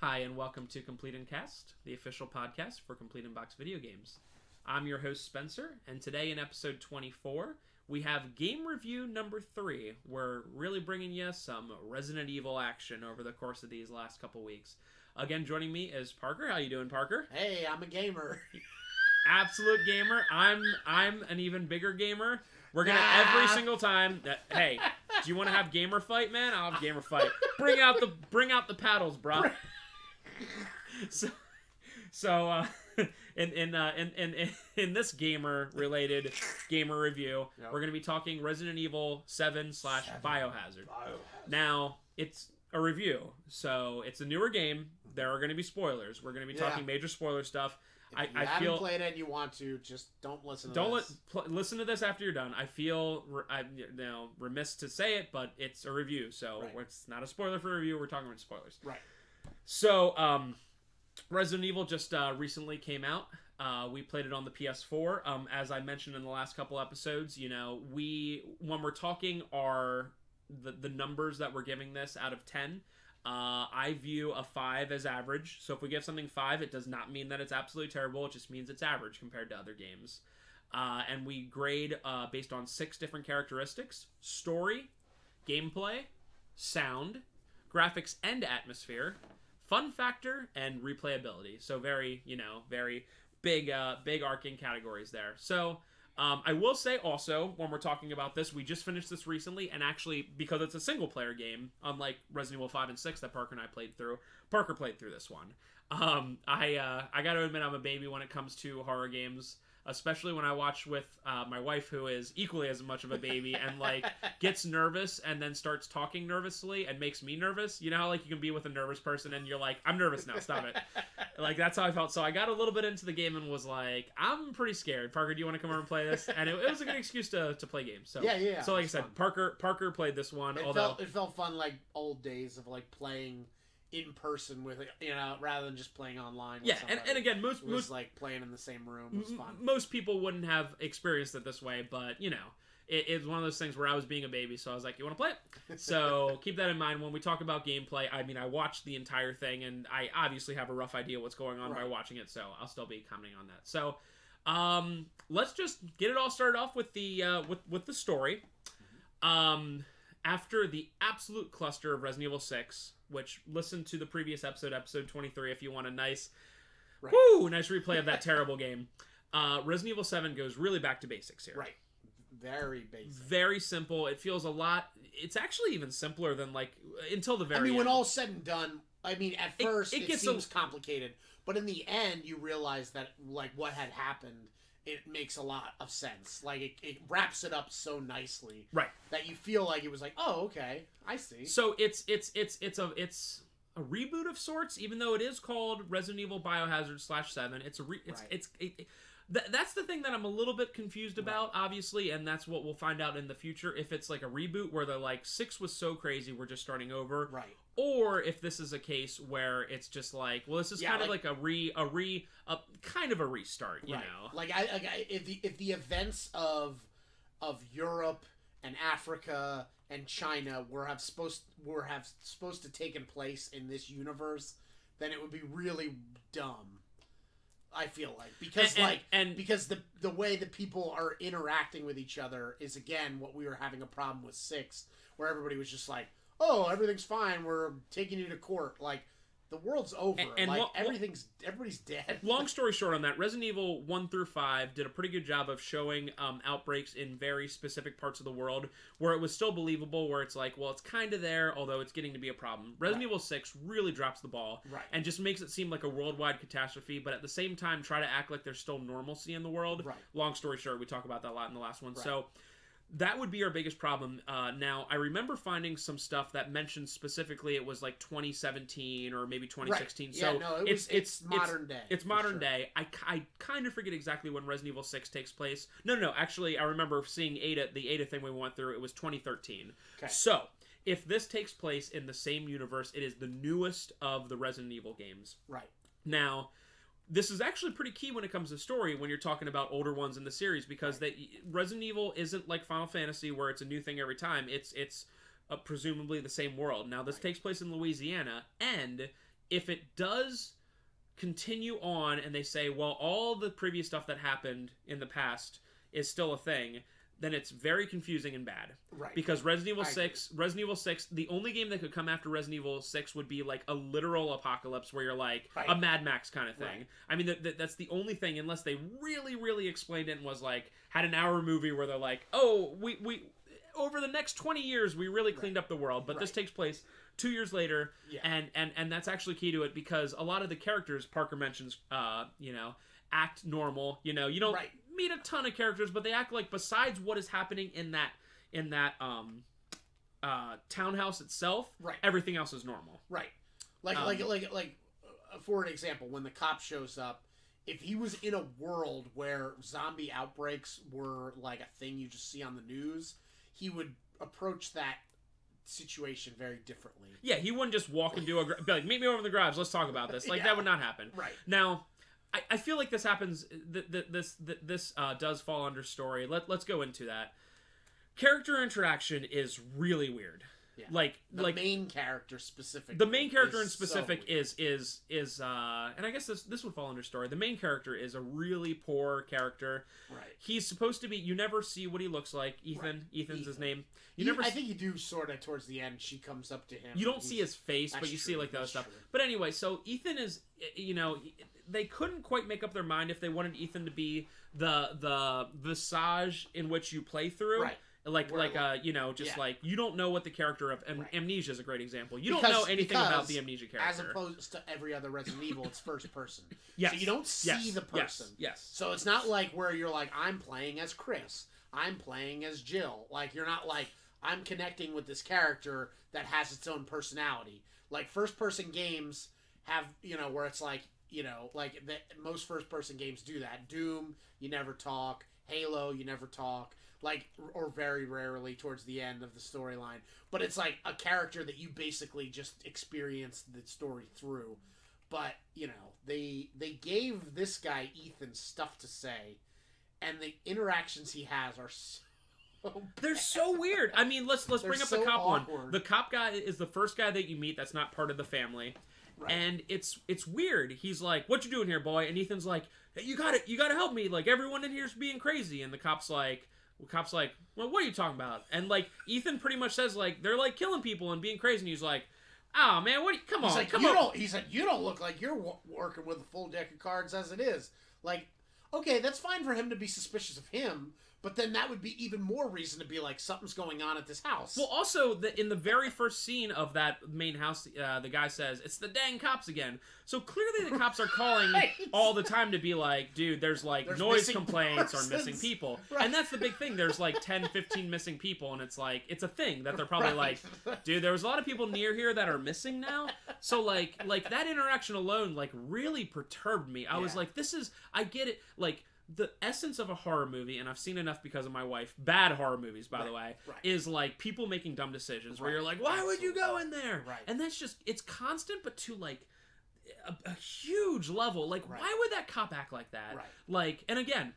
Hi, and welcome to Complete and Cast, the official podcast for Complete and Box video games. I'm your host, Spencer, and today in episode 24, we have game review number 3. We're really bringing you some Resident Evil action over the course of these last couple weeks. Again, joining me is Parker. How you doing, Parker? Hey, I'm a gamer. Absolute gamer. I'm an even bigger gamer. We're gonna every single time. Hey, do you want to have gamer fight, man? I'll have gamer fight. Bring out the paddles, bro. So in this gamer related gamer review, we're gonna be talking Resident Evil 7 / Biohazard. Now it's a review, so it's a newer game. There are going to be spoilers. We're going to be talking major spoiler stuff. If you haven't played it and you want to, just don't listen to this. Listen to this after you're done. I feel remiss to say it, but it's a review, so it's not a spoiler for a review. We're talking about spoilers. Right. So, Resident Evil just recently came out. We played it on the PS4. As I mentioned in the last couple episodes, when we're talking the numbers that we're giving this out of 10, I view a 5 as average. So if we give something 5, it does not mean that it's absolutely terrible. It just means it's average compared to other games. And we grade based on 6 different characteristics: story, gameplay, sound, graphics and atmosphere, fun factor, and replayability. So very big arcing categories there. So I will say also, when we're talking about this, we just finished this recently, and actually, because it's a single-player game, unlike Resident Evil 5 and 6 that Parker and I played through, Parker played through this one. I gotta admit I'm a baby when it comes to horror games, especially when I watch with my wife, who is equally as much of a baby, and gets nervous and then starts talking nervously and makes me nervous. You know how you can be with a nervous person and you're like, I'm nervous now, stop it. That's how I felt. So I got a little bit into the game and was like, I'm pretty scared. Parker, do you want to come over and play this? And it was a good excuse to play games. So yeah. So like I said, fun. Parker played this one. It felt fun, like old days of playing in person with rather than just playing online. Yeah, and again, most playing in the same room was fun. Most people wouldn't have experienced it this way, but it's one of those things where I was being a baby, so I was like, you want to play it? So keep that in mind when we talk about gameplay. I mean, I watched the entire thing, and I obviously have a rough idea what's going on by watching it, so I'll still be commenting on that. So let's just get it all started off with the story. After the absolute cluster of Resident Evil 6, which listen to the previous episode 23, if you want a nice replay of that terrible game. Resident Evil 7 goes really back to basics here. Right. Very basic. Very simple. It feels a lot... It's actually even simpler than, until the very end. When all's said and done, at first it seems complicated, but in the end, you realize that, what had happened, it makes a lot of sense. It wraps it up so nicely. Right. That you feel like it was oh, okay, I see. So it's a reboot of sorts, even though it is called Resident Evil Biohazard /7. That's the thing that I'm a little bit confused about, obviously, and that's what we'll find out in the future. If it's a reboot where they're 6 was so crazy, we're just starting over. Right. Or if this is a case where it's just this is kind of a kind of a restart, you know? If the events of Europe and Africa and China were supposed to taken place in this universe, then it would be really dumb. I feel because because the way that people are interacting with each other is again what we were having a problem with 6, where everybody was just oh, everything's fine, we're taking you to court. The world's over. Everybody's dead. Long story short on that, Resident Evil 1 through 5 did a pretty good job of showing outbreaks in very specific parts of the world where it was still believable, where it's it's kind of there, although it's getting to be a problem. Resident Evil 6 really drops the ball and just makes it seem like a worldwide catastrophe, but at the same time try to act like there's still normalcy in the world. Right. Long story short, we talk about that a lot in the last one. Right. So that would be our biggest problem. Now, I remember finding some stuff that mentioned specifically it was 2017 or maybe 2016. Right. Yeah, so it's modern day. It's modern day. I kind of forget exactly when Resident Evil 6 takes place. No. Actually, I remember seeing the Ada thing we went through. It was 2013. Okay. So, if this takes place in the same universe, it is the newest of the Resident Evil games. Right. Now, this is actually pretty key when it comes to story when you're talking about older ones in the series, because Resident Evil isn't like Final Fantasy where it's a new thing every time. It's presumably the same world. Now, this takes place in Louisiana, and if it does continue on and they say, well, all the previous stuff that happened in the past is still a thing, then it's very confusing and bad. Right. Because Resident Evil 6, the only game that could come after Resident Evil 6 would be like a literal apocalypse where you're like a Mad Max kind of thing. Right. I mean, that's the only thing, unless they really, really explained it and was like, had an hour movie where they're like, oh, we over the next 20 years, we really cleaned up the world. But this takes place 2 years later, and that's actually key to it, because a lot of the characters, Parker mentions, act normal. You don't meet a ton of characters, but they act like, besides what is happening in that townhouse itself, everything else is normal. Right. Like for an example, when the cop shows up, if he was in a world where zombie outbreaks were like a thing you just see on the news, he would approach that situation very differently. Yeah, he wouldn't just walk into be like, meet me over in the garage, let's talk about this. Like, that would not happen. Right. Now, I feel like this happens. This does fall under story. Let's go into that. Character interaction is really weird. Yeah. Like the main character specific. The main character in specific is and I guess this would fall under story. The main character is a really poor character. Right. He's supposed to be. You never see what he looks like. Ethan. Right. Ethan's his name. I think you do sort of towards the end. She comes up to him. You don't see his face, but you see like the other stuff. But anyway, so Ethan is, they couldn't quite make up their mind if they wanted Ethan to be the visage in which you play through. Right. Like you don't know what the character of Amnesia is a great example. You don't know anything about the Amnesia character. As opposed to every other Resident Evil, it's first person. Yes. So you don't see the person. Yes. So it's not like where you're like, I'm playing as Chris. I'm playing as Jill. Like, you're not like, I'm connecting with this character that has its own personality. Like, first person games have, where it's like, most first person games do that. Doom, you never talk. Halo, you never talk. Like, or very rarely towards the end of the storyline. But it's like a character that you basically just experience the story through. But, they gave this guy, Ethan, stuff to say, and the interactions he has are so bad. They're so weird. I mean, let's bring up the cop one. The cop guy is the first guy that you meet that's not part of the family. Right. And it's weird. He's like, "What you doing here, boy?" And Ethan's like, "Hey, you got to help me. Like, everyone in here's being crazy." And the cop's like, "Well, what are you talking about?" And like, Ethan pretty much says like, they're like killing people and being crazy. And he's like, "Oh man, come on." He said, "You don't look like you're working with a full deck of cards as it is." Like, okay, that's fine for him to be suspicious of him, but then that would be even more reason to be like, something's going on at this house. Well, also, in the very first scene of that main house, the guy says, "It's the dang cops again." So clearly the cops are calling all the time to be like, dude, there's noise complaints or missing people. Right. And that's the big thing. There's like 10, 15 missing people, and it's like, it's a thing that they're probably like, dude, there was a lot of people near here that are missing now. So like that interaction alone, like, really perturbed me. I was like, I get it. Like, the essence of a horror movie, and I've seen enough because of my wife, bad horror movies, by the way, is like people making dumb decisions where you're like, why would you go in there? Right. And that's just, it's constant, but to like a huge level. Like, why would that cop act like that? Right. Like, and again,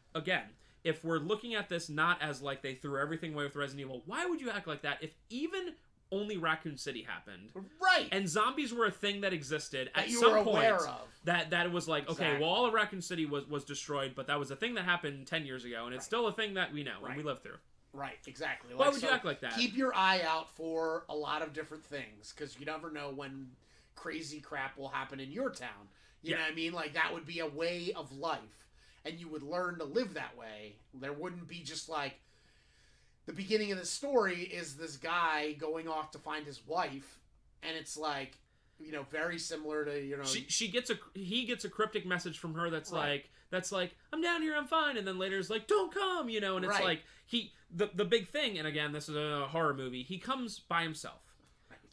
if we're looking at this not as like they threw everything away with Resident Evil, why would you act like that if even only Raccoon City happened? Right. And zombies were a thing that existed that at you some were point. Aware of. That it was like, okay, well, all of Raccoon City was destroyed, but that was a thing that happened 10 years ago, and it's still a thing that we know and we live through. Right, exactly. Why would you act like that? Keep your eye out for a lot of different things, because you never know when crazy crap will happen in your town. You know what I mean? Like, that would be a way of life, and you would learn to live that way. There wouldn't be just like, the beginning of the story is this guy going off to find his wife, and it's like, very similar to, he gets a cryptic message from her that's like, I'm down here, I'm fine, and then later it's like, don't come, and it's like, the big thing, and again, this is a horror movie, he comes by himself.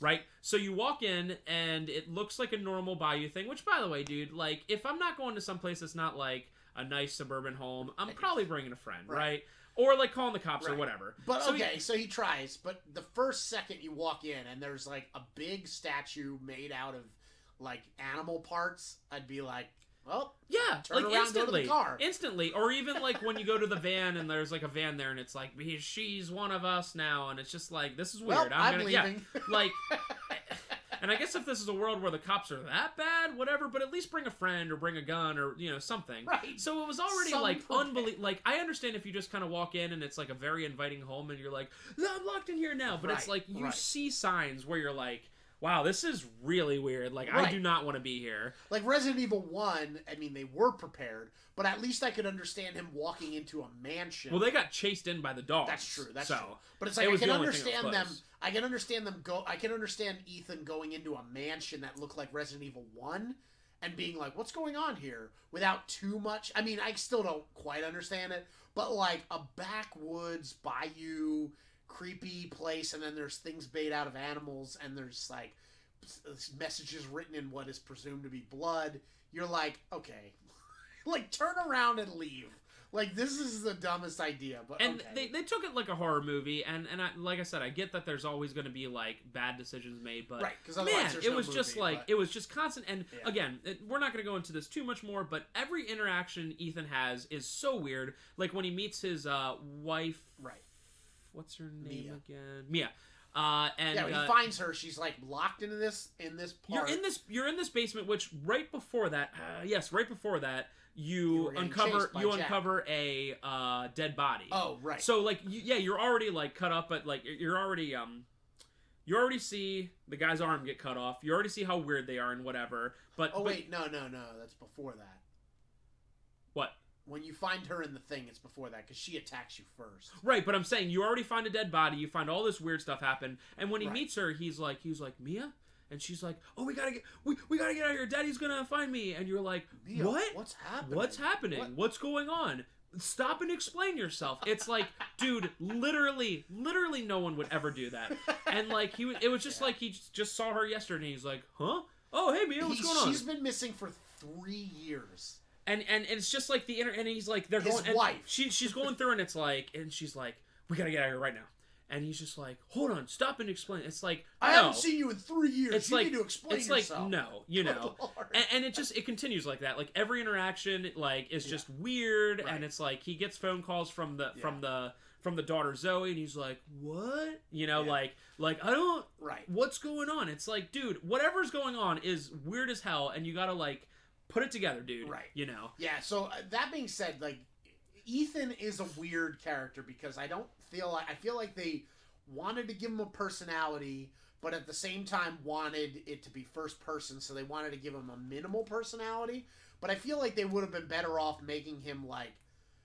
Right? So you walk in, and it looks like a normal Bayou thing, which, by the way, dude, like, if I'm not going to someplace that's not like a nice suburban home, I'm probably bringing a friend, right? Or like calling the cops or whatever. But so he tries. But the first second you walk in and there's like a big statue made out of like animal parts, I'd be like, well, turn around, instantly, go to the car. Instantly. Or even like when you go to the van and there's like a van there and it's like, she's one of us now, and it's just like, this is weird. I'm leaving. Like, And I guess if this is a world where the cops are that bad, whatever, but at least bring a friend or bring a gun or, you know, something. Right. So it was already, like, unbelievable. Like, I understand if you just kind of walk in and it's, like, a very inviting home and you're like, no, I'm locked in here now. But it's like, you see signs where you're like, wow, this is really weird. Like, I do not want to be here. Like, Resident Evil 1, I mean, they were prepared, but at least I could understand him walking into a mansion. Well, they got chased in by the dogs. That's true. That's true. But it's like, I can understand them. I can understand Ethan going into a mansion that looked like Resident Evil 1 and being like, what's going on here? Without too much. I mean, I still don't quite understand it, but like a backwoods, bayou, creepy place, and then there's things made out of animals, and there's like messages written in what is presumed to be blood. You're like, okay, like turn around and leave. Like, this is the dumbest idea, but and okay. they took it like a horror movie, and I, like I said, I get that there's always going to be like bad decisions made, but because man, it was just like it was just constant. And again, we're not going to go into this too much more, but every interaction Ethan has is so weird. Like when he meets his wife, what's her name again? Mia. And when he finds her, she's like locked into this part. You're in this basement, which right before that, you uncover a dead body. Oh, right. So like you're already like cut up, but like you already see the guy's arm get cut off. You already see how weird they are and whatever. But no, that's before that. What? When you find her in the thing, it's before that, because she attacks you first. Right, but I'm saying you already find a dead body, you find all this weird stuff happen, and when he meets her, he's like, Mia? And she's like, oh, we gotta get out of here, Daddy's gonna find me. And you're like, Mia, what? What's happening? What's happening? What's going on? Stop and explain yourself. It's like, dude, literally no one would ever do that. And like, it was just like, he just saw her yesterday, and he's like, huh? Oh, hey, Mia, what's going on? She's been missing for 3 years. And it's just like and he's like, they're his going, wife. She's going through, and it's like, and she's like, we gotta get out of here right now. And he's just like, hold on, stop and explain. It's like, I haven't seen you in 3 years. It's you need to explain yourself. It's like, no, you know. And it continues like that. Like every interaction, like is just weird, and it's like he gets phone calls from the daughter Zoe, and he's like, what? You know, like I don't. What's going on? It's like, dude, whatever's going on is weird as hell, and you gotta like put it together, dude. Right. You know. Yeah. So that being said, like Ethan is a weird character because I feel like they wanted to give him a personality, but at the same time wanted it to be first person, so they wanted to give him a minimal personality. But I feel like they would have been better off making him like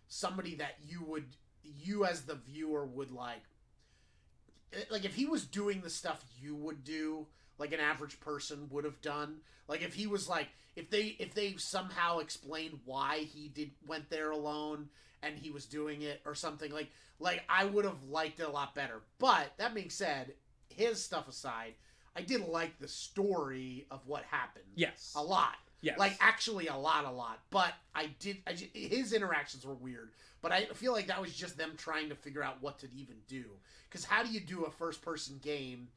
somebody that you as the viewer would like if he was doing the stuff you would do, like an average person would have done. Like if he was like, if they somehow explained why he went there alone and he was doing it or something, like I would have liked it a lot better. But that being said, his stuff aside, I did like the story of what happened. Yes. A lot. Yes. Like actually a lot. But his interactions were weird. But I feel like that was just them trying to figure out what to even do. Because how do you do a first-person game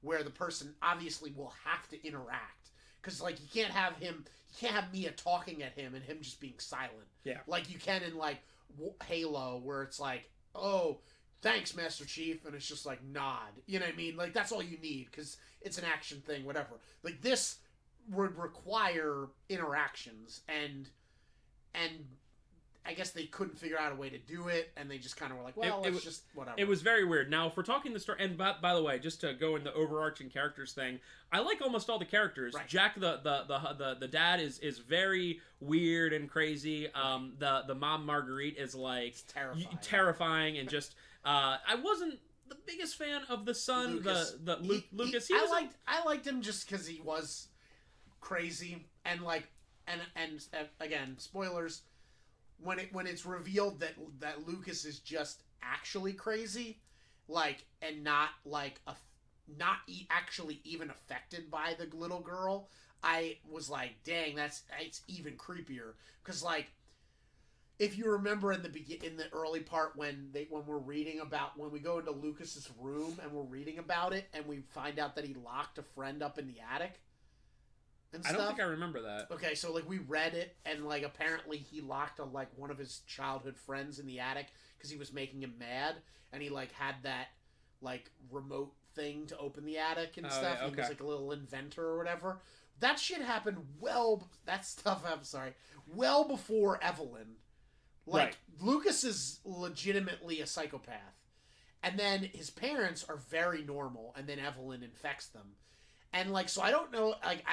where the person obviously will have to interact? Because like you can't have Mia talking at him and him just being silent. Yeah. Like you can in like Halo, where it's like, oh, thanks, Master Chief, and it's just like nod. You know what I mean? Like that's all you need because it's an action thing, whatever. Like this would require interactions, and I guess they couldn't figure out a way to do it, and they just kind of were like, well, let's just whatever. It was very weird. Now, if we're talking the story, and by the way, just to go in the overarching characters thing, I like almost all the characters. Right. Jack, the dad, is very weird and crazy. The mom Marguerite is like terrifying, and just I wasn't the biggest fan of the son, Lucas. Lucas. I liked him just because he was crazy, and like and again, spoilers. When it's revealed that Lucas is just actually crazy, like, and not like actually even affected by the little girl, I was like, dang, it's even creepier. Because like, if you remember in the early part when we go into Lucas's room and we're reading about it and we find out that he locked a friend up in the attic. I don't think I remember that. Okay, so like we read it, and like apparently he locked one of his childhood friends in the attic because he was making him mad, and he like had that like remote thing to open the attic and Oh, stuff. yeah, He was like a little inventor or whatever. That shit happened that stuff, I'm sorry, well before Evelyn. Like, Right. Lucas is legitimately a psychopath. And then his parents are very normal, and then Evelyn infects them. And, like, so I don't know, like,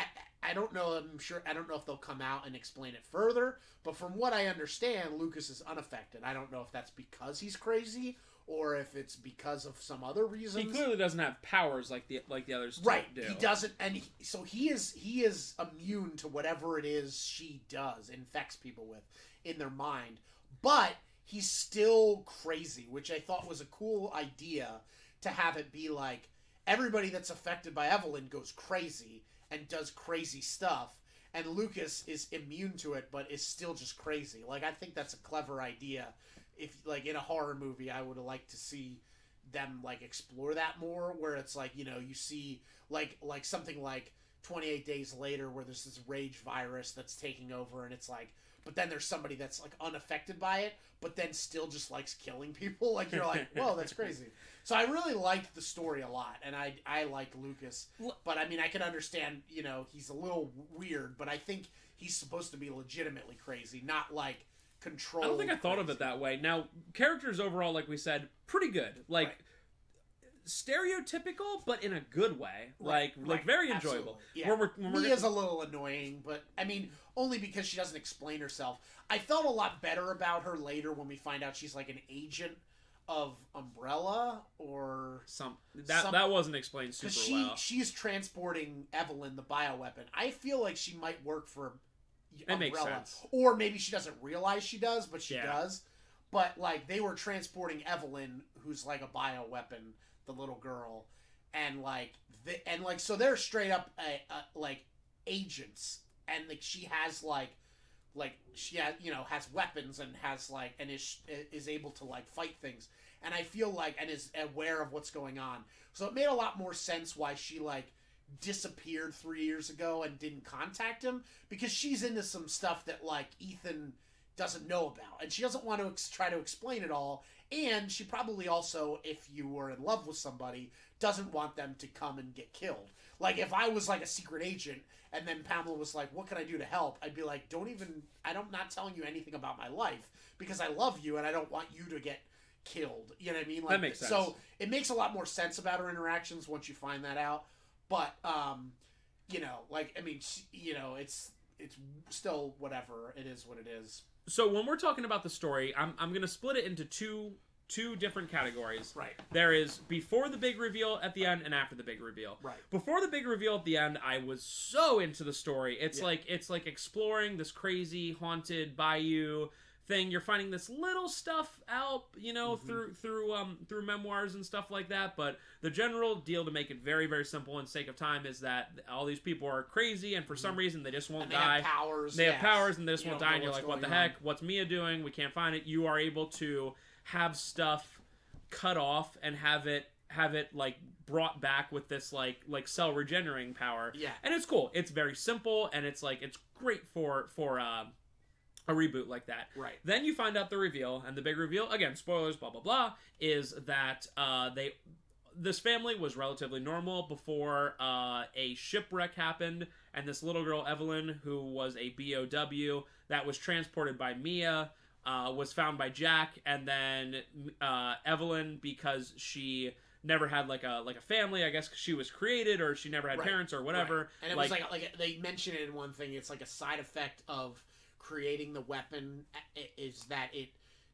I don't know, I don't know if they'll come out and explain it further, but from what I understand, Lucas is unaffected. I don't know if that's because he's crazy, or if it's because of some other reasons. He clearly doesn't have powers like the others right do. He doesn't, and he is immune to whatever it is she does, infects people with in their mind, but he's still crazy, which I thought was a cool idea, to have it be like everybody that's affected by Evelyn goes crazy and does crazy stuff, and Lucas is immune to it but is still just crazy. Like, I think that's a clever idea. If, like, in a horror movie, I would have liked to see them, like, explore that more, where it's like, you know, you see like something like 28 Days Later, where there's this rage virus that's taking over, and it's like, but then there's somebody that's, like, unaffected by it, but then still just likes killing people. Like, you're like, whoa, that's crazy. So I really liked the story a lot, and I liked Lucas. But, I mean, I can understand, you know, he's a little weird, but I think he's supposed to be legitimately crazy, not, like, controlled. I don't think I thought of it that way. Now, characters overall, like we said, pretty good. Like, right. Stereotypical, but in a good way. Like very enjoyable. Yeah. Mia's a little annoying, but I mean, only because she doesn't explain herself. I felt a lot better about her later when we find out she's like an agent of Umbrella or that wasn't explained super well. She's transporting Evelyn, the bioweapon. I feel like she might work for Umbrella. Makes sense. Or maybe she doesn't realize she does, but she does. But, like, they were transporting Evelyn, who's like a bioweapon, the little girl, and so they're straight up like agents, and like she has she has, you know, has weapons and has like, and is able to like fight things, and I feel like, and is aware of what's going on. So it made a lot more sense why she like disappeared 3 years ago and didn't contact him, because she's into some stuff that like Ethan doesn't know about, and she doesn't want to try to explain it all. And she probably also, if you were in love with somebody, doesn't want them to come and get killed. Like, if I was like a secret agent and then Pamela was like, what can I do to help? I'd be like, I'm not telling you anything about my life, because I love you and I don't want you to get killed. You know what I mean? Like, that makes sense. So it makes a lot more sense about her interactions once you find that out. But, you know, like, I mean, you know, it's still whatever. It is what it is. So when we're talking about the story, I'm going to split it into two different categories. Right. There is before the big reveal at the end and after the big reveal. Right. Before the big reveal at the end, I was so into the story. It's like exploring this crazy haunted bayou thing. You're finding this little stuff out, you know, through memoirs and stuff like that. But the general deal, to make it very, very simple and sake of time, is that all these people are crazy, and for some reason they just won't die. Have powers. They have powers, and they just won't die. And you're like, what the heck? What's Mia doing? We can't find it. You are able to have stuff cut off and have it like brought back with this like cell regenerating power. Yeah. And it's cool. It's very simple, and it's great for a reboot like that. Right. Then you find out the reveal, and the big reveal, again, spoilers, blah, blah, blah, is that this family was relatively normal before a shipwreck happened, and this little girl, Evelyn, who was a BOW that was transported by Mia, was found by Jack, and then Evelyn, because she never had like a family, I guess, 'cause she was created, or she never had parents or whatever. Right. And it was like they mention it in one thing. It's like a side effect of creating the weapon is that it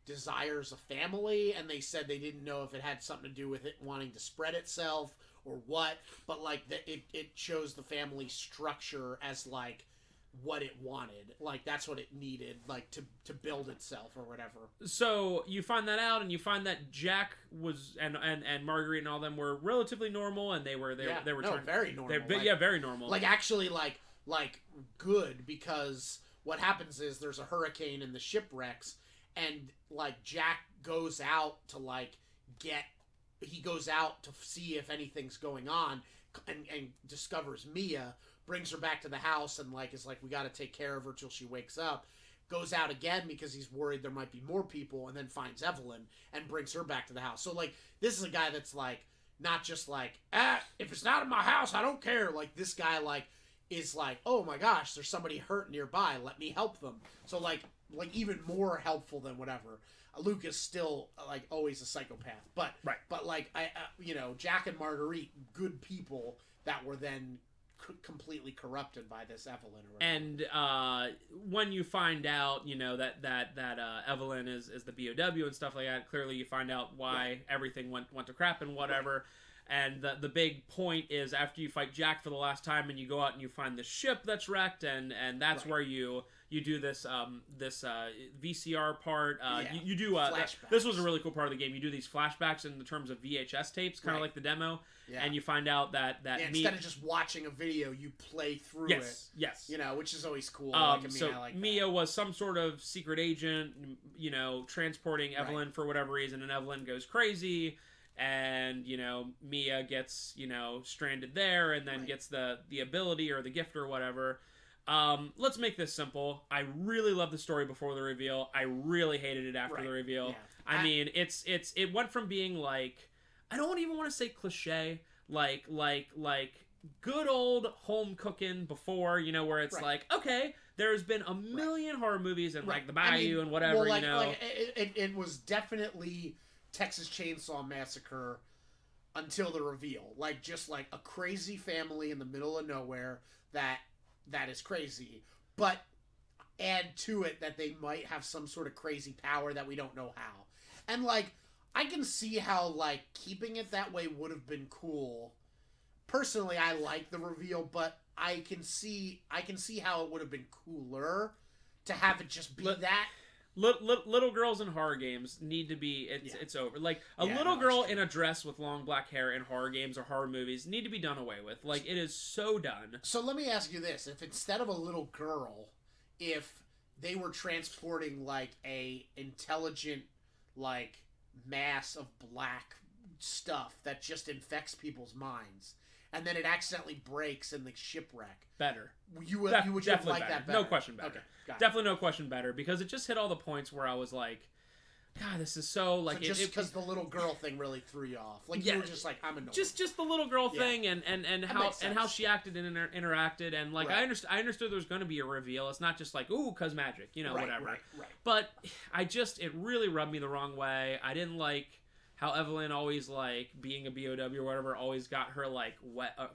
desires a family, and they said they didn't know if it had something to do with it wanting to spread itself or what, but like it shows the family structure as like what it wanted, like that's what it needed, like to build itself or whatever. So you find that out, and you find that Jack was and Marguerite and all them were relatively normal, and they were very normal. Very normal. Like actually like good, because what happens is there's a hurricane and the ship wrecks, and like Jack goes out to see if anything's going on, and discovers Mia, brings her back to the house, and like is like, we got to take care of her till she wakes up. Goes out again because he's worried there might be more people, and then finds Evelyn and brings her back to the house. So like, this is a guy that's like not just like, if it's not in my house, I don't care. Like, this guy, like, is like, oh my gosh, there's somebody hurt nearby, let me help them. So, like even more helpful than whatever. Luke is still, like, always a psychopath. But, but like, Jack and Marguerite, good people that were then completely corrupted by this Evelyn or whatever. And when you find out, that Evelyn is the BOW and stuff like that, clearly you find out why everything went to crap and whatever. Right. And the big point is, after you fight Jack for the last time and you go out and you find the ship that's wrecked, and that's where you do this VCR part. You do this was a really cool part of the game. You do these flashbacks in the terms of VHS tapes, kind of like the demo, and you find out that instead of just watching a video, you play through it. Yes, which is always cool. I like Mia was some sort of secret agent, transporting Evelyn for whatever reason, and Evelyn goes crazy. And, Mia gets, stranded there and then gets the ability or the gift or whatever. Let's make this simple. I really love the story before the reveal. I really hated it after the reveal. Yeah. I mean, it went from being like, I don't even want to say cliche, like good old home cooking before, where it's like, okay, there's been a million horror movies and like The Bayou and whatever, it was definitely Texas Chainsaw Massacre until the reveal. Like, just like a crazy family in the middle of nowhere that is crazy. But add to it that they might have some sort of crazy power that we don't know how. And, like, I can see how, like, keeping it that way would have been cool. Personally, I like the reveal, but I can see how it would have been cooler to have it just be that. Little girls in horror games need to be it's over. Like, a little girl in a dress with long black hair in horror games or horror movies need to be done away with. Like, it is so done. So let me ask you this. If instead of a little girl, if they were transporting, like, a intelligent, like, mass of black stuff that just infects people's minds, and then it accidentally breaks in the shipwreck. Better. You would definitely like better. that better. No question better. Okay, definitely no question better, because it just hit all the points where I was like, God, this is so, like... So just because the little girl thing really threw you off. Like, you were just like, I'm annoyed. Just the little girl thing and how she acted and interacted, and, like, I understood there was going to be a reveal. It's not just like, ooh, 'cause magic, whatever. Right. But it really rubbed me the wrong way. I didn't like how Evelyn always, like, being a BOW or whatever, always got her, like,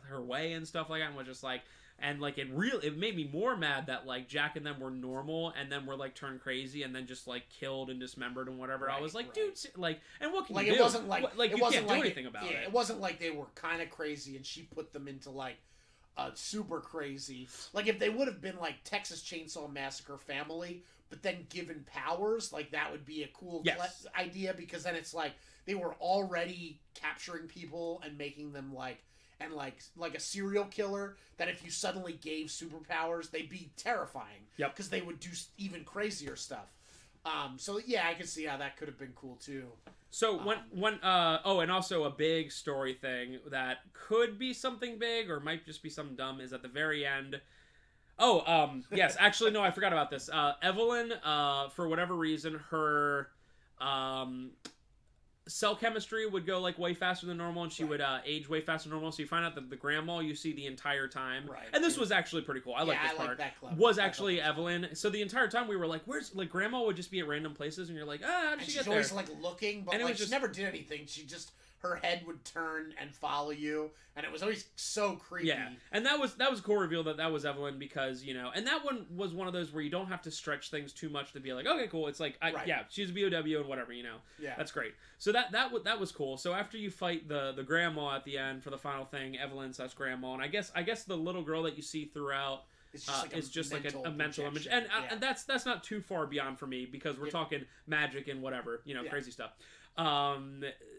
her way and stuff like that, and was just like... And, like, it made me more mad that, like, Jack and them were normal and then were, like, turned crazy and then just, like, killed and dismembered and whatever. I was like, dude, like, and what can you do? It wasn't like... you can't do anything about it. It wasn't like they were kind of crazy and she put them into, like, super crazy. Like, if they would have been, like, Texas Chainsaw Massacre family, but then given powers, like, that would be a cool idea, because then it's like they were already capturing people and making them, like... And like a serial killer, that if you suddenly gave superpowers, they'd be terrifying. Yep. Because they would do even crazier stuff. So yeah, I can see how that could have been cool too. So and also a big story thing that could be something big or might just be something dumb is at the very end. Yes, actually no, I forgot about this. Evelyn, for whatever reason, her cell chemistry would go, like, way faster than normal, and she would age way faster than normal, so you find out that the grandma you see the entire time, and this was actually pretty cool. I like this part. Was actually Evelyn. So the entire time we were like, where's, like, grandma would just be at random places, and you're like, how did she get there? She's always, like, looking, but, like, she never did anything. She just... Her head would turn and follow you, and it was always so creepy. Yeah, and that was a cool reveal that was Evelyn, because, and that one was one of those where you don't have to stretch things too much to be like, okay, cool. It's like, she's a BOW and whatever, Yeah, that's great. So that was cool. So after you fight the grandma at the end for the final thing, Evelyn/grandma, and I guess the little girl that you see throughout is just like a mental image, and that's not too far beyond for me, because we're talking magic and whatever, crazy stuff.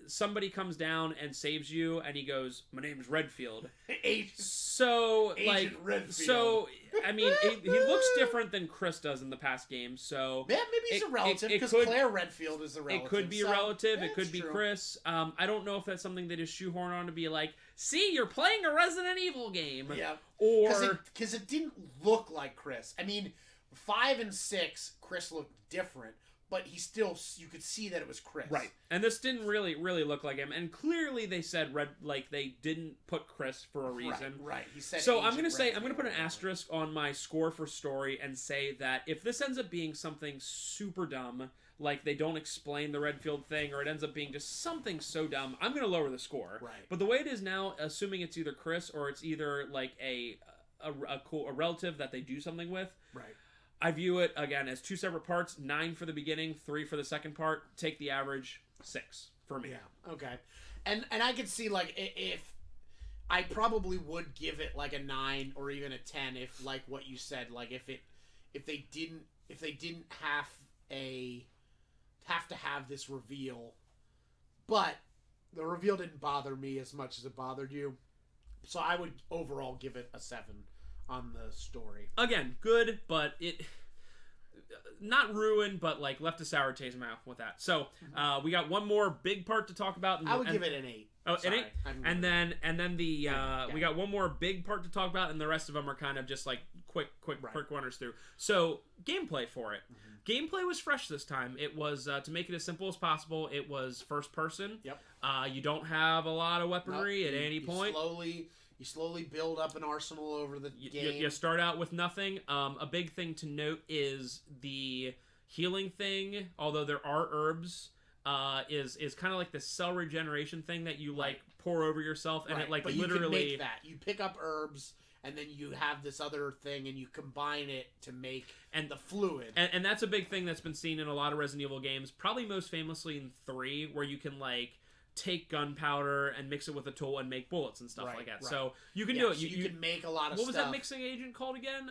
Somebody comes down and saves you, and he goes, "My name's Redfield." Agent Redfield. I mean, he looks different than Chris does in the past games. So yeah, maybe he's a relative, because Claire Redfield is a relative. It could be a relative. It could be Chris. I don't know if that's something they just shoehorn on to be like, "See, you're playing a Resident Evil game." Yeah, or because it didn't look like Chris. I mean, 5 and 6, Chris looked different. but he still, you could see that it was Chris. Right. And this didn't really look like him. And clearly they said they didn't put Chris for a reason. Right. He said. So I'm going to put an asterisk on my score for story and say that if this ends up being something super dumb, like they don't explain the Redfield thing, or it ends up being just something so dumb, I'm going to lower the score. Right. But the way it is now, assuming it's either Chris or it's either like a relative that they do something with. Right. I view it, again, as 2 separate parts. 9 for the beginning, 3 for the second part. Take the average, 6 for me. Yeah, okay. And I could see, like, if... I probably would give it, like, a 9 or even a 10 if, like, what you said, like, if they didn't have to have this reveal. But the reveal didn't bother me as much as it bothered you. So I would overall give it a 7 on the story. Again, good, but it not ruined, but like left a sour taste in my mouth with that. So we got one more big part to talk about. I would give it an 8. Oh, an 8, and then the we got one more big part to talk about, and the rest of them are kind of just like quick runners through. So gameplay for it. Gameplay was fresh this time. It was to make it as simple as possible. It was first person. Yep. You don't have a lot of weaponry at any point. You slowly build up an arsenal over the game. You start out with nothing. A big thing to note is the healing thing. Although there are herbs, is kind of like the cell regeneration thing that you like pour over yourself, and it like but literally. You can make that. You pick up herbs, and then you have this other thing, and you combine it to make the fluid. And that's a big thing that's been seen in a lot of Resident Evil games. Probably most famously in 3, where you can like take gunpowder and mix it with a tool and make bullets and stuff like that. Right. So you can do it. So you can make a lot of stuff. What was that mixing agent called again?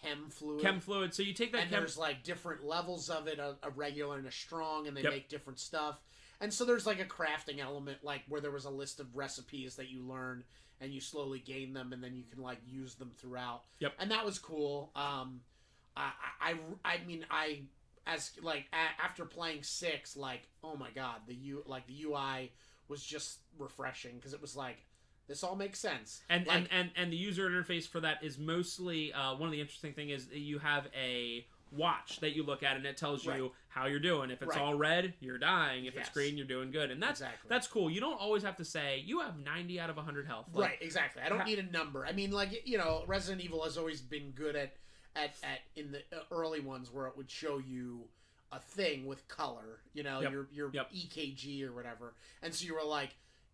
Chem fluid. Chem fluid. So you take that. And there's like different levels of it, a regular and a strong, and they make different stuff. And so there's like a crafting element, like where there was a list of recipes that you learn and you slowly gain them, and then you can like use them throughout. Yep. And that was cool. After playing 6, like, oh my god, the UI was just refreshing, because it was like, this all makes sense. And like, and the user interface for that is mostly one of the interesting thing is you have a watch that you look at, and it tells you how you're doing. If it's all red, you're dying. If it's green, you're doing good. And that's cool. You don't always have to say you have 90 out of 100 health. Like, right, exactly. I don't need a number. I mean, like, Resident Evil has always been good at in the early ones where it would show you a thing with color, your EKG or whatever, and so you were like,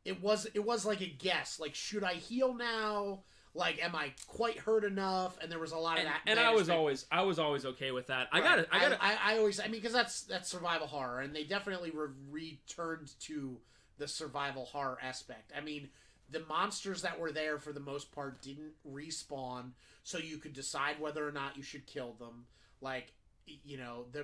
it was like a guess, like, should I heal now? Like, am I quite hurt enough? And there was a lot of that. And I was always okay with that. Right. I mean, because that's survival horror, and they definitely returned to the survival horror aspect. I mean, the monsters that were there for the most part didn't respawn, so you could decide whether or not you should kill them. Like,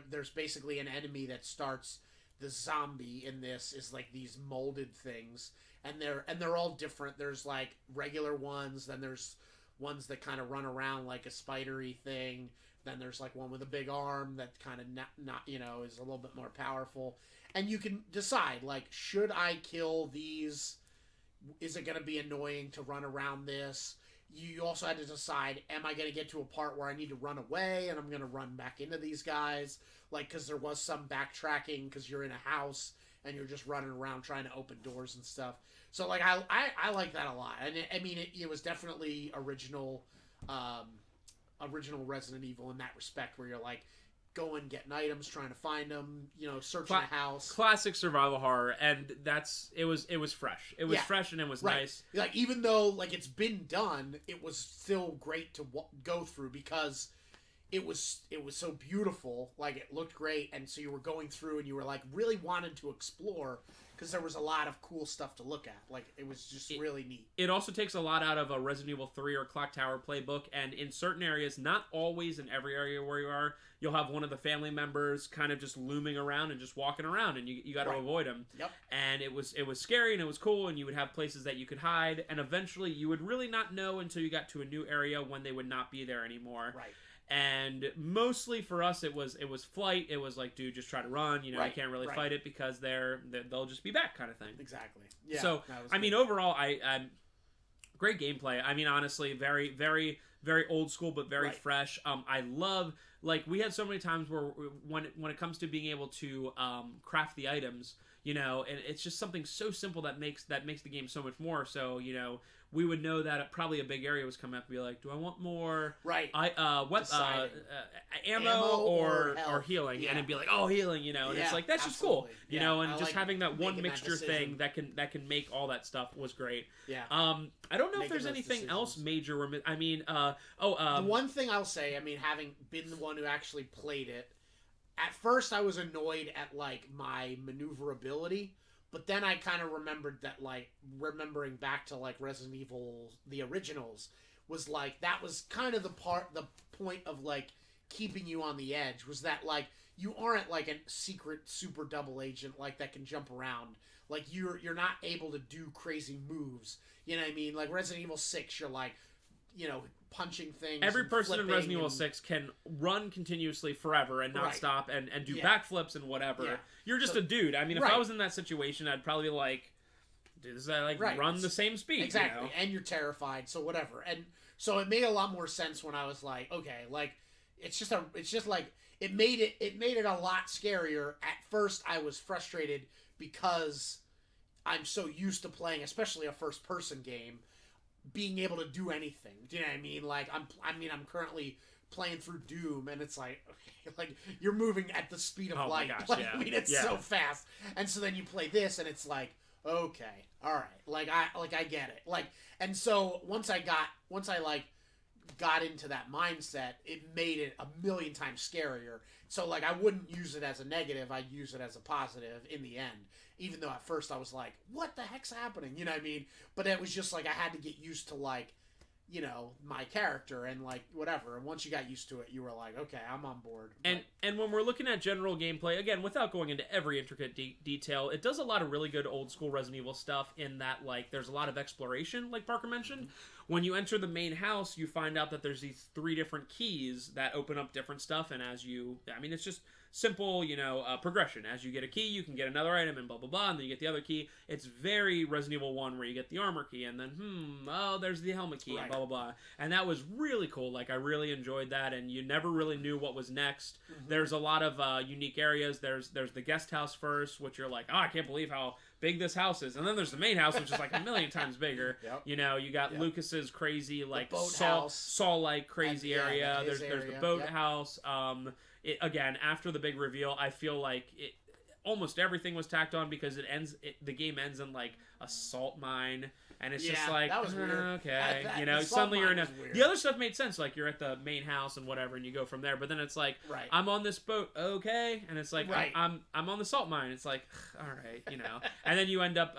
there's basically an enemy that starts. The zombie in this is like these molded things, and they're all different. There's like regular ones, then there's ones that kind of run around like a spidery thing. Then there's like one with a big arm that kind of not is a little bit more powerful. And you can decide, like, should I kill these? Is it going to be annoying to run around this? You also had to decide, am I going to get to a part where I need to run away and I'm going to run back into these guys? Like, because there was some backtracking because you're in a house and you're just running around trying to open doors and stuff. So, like, I like that a lot. And it was definitely original Resident Evil in that respect, where you're like, going, getting items, trying to find them, searching a house. Classic survival horror, and it was fresh. It was fresh, and it was nice. Like, even though, like, it's been done, it was still great to go through, because it was so beautiful. Like, it looked great, and so you were going through, and you were, like, really wanting to explore, because there was a lot of cool stuff to look at. Like, it was just really neat. It also takes a lot out of a Resident Evil 3 or Clock Tower playbook, and in certain areas, not always in every area where you are, you'll have one of the family members kind of just looming around and just walking around, and you got to avoid them. Yep. And it was scary, and it was cool, and you would have places that you could hide, and eventually you would really not know until you got to a new area when they would not be there anymore. Right. And mostly for us, it was flight. It was like, dude, just try to run. You can't really fight it because they'll just be back, kind of thing. Exactly. Yeah. So I mean, overall, I great gameplay. I mean, honestly, very, very, very old school but very Right. fresh. I love, like, we had so many times where when it comes to being able to craft the items, you know, and it's just something so simple that makes the game so much more. So, you know, we would know that probably a big area was coming up and be like, do I want more ammo or healing? And it'd be like, oh, healing, you know, and it's like, that's just cool, you know, and just having that one mixture thing that can make all that stuff was great. Yeah. I don't know if there's anything else major. I mean, the one thing I'll say, I mean, having been the one who actually played it, at first I was annoyed at, like, my maneuverability, but then I kind of remembered that, like, remembering back to, like, Resident Evil, the originals, was, like, that was kind of the point of, like, keeping you on the edge, was that, like, you aren't, like, a secret super double agent, like, that can jump around. Like, you're not able to do crazy moves. You know what I mean? Like, Resident Evil 6, you're, like, you know, punching things. Every person in Resident Evil 6 can run continuously forever and not stop and do backflips and whatever. Yeah. You're just a dude. I mean, if I was in that situation, I'd probably be like, dude, this is like run the same speed. Exactly. You know? And you're terrified, so whatever. And so it made a lot more sense when I was like, okay, like, it's just like, it made it a lot scarier. At first, I was frustrated because I'm so used to playing, especially a first-person game, being able to do anything. Do you know what I mean? Like, I'm currently playing through Doom, and it's like, okay, like, you're moving at the speed of light. My gosh, like, yeah. I mean, it's so fast. And so then you play this, and it's like, okay, all right, like, I get it. Like, and so once I got into that mindset, it made it a million times scarier. So, like, I wouldn't use it as a negative, I'd use it as a positive in the end. Even though at first I was like, what the heck's happening? You know what I mean? But it was just like, I had to get used to, like, you know, my character and, like, whatever. And once you got used to it, you were like, okay, I'm on board. And when we're looking at general gameplay, again, without going into every intricate detail, it does a lot of really good old school Resident Evil stuff in that, like, there's a lot of exploration, like Parker mentioned. When you enter the main house, you find out that there's these 3 different keys that open up different stuff, and as you, I mean, it's just simple, you know, progression. As you get a key, you can get another item, and blah, blah, blah, and then you get the other key. It's very Resident Evil 1, where you get the armor key, and then, there's the helmet key, and blah, blah, blah. And that was really cool. Like, I really enjoyed that, and you never really knew what was next. There's a lot of unique areas. There's the guest house first, which you're like, oh, I can't believe how big this house is. And then there's the main house, which is like a million times bigger. You know, you got Lucas's crazy, like, Saw-like crazy area. There's the boat house. Again, after the big reveal, I feel like almost everything was tacked on, because the game ends in, like, a salt mine, and it's just like, that was weird. Okay, you know, suddenly you're in a... The other stuff made sense, like, you're at the main house and whatever, and you go from there, but then it's like, I'm on this boat, okay, and it's like, I'm on the salt mine, it's like, all right, you know, and then you end up,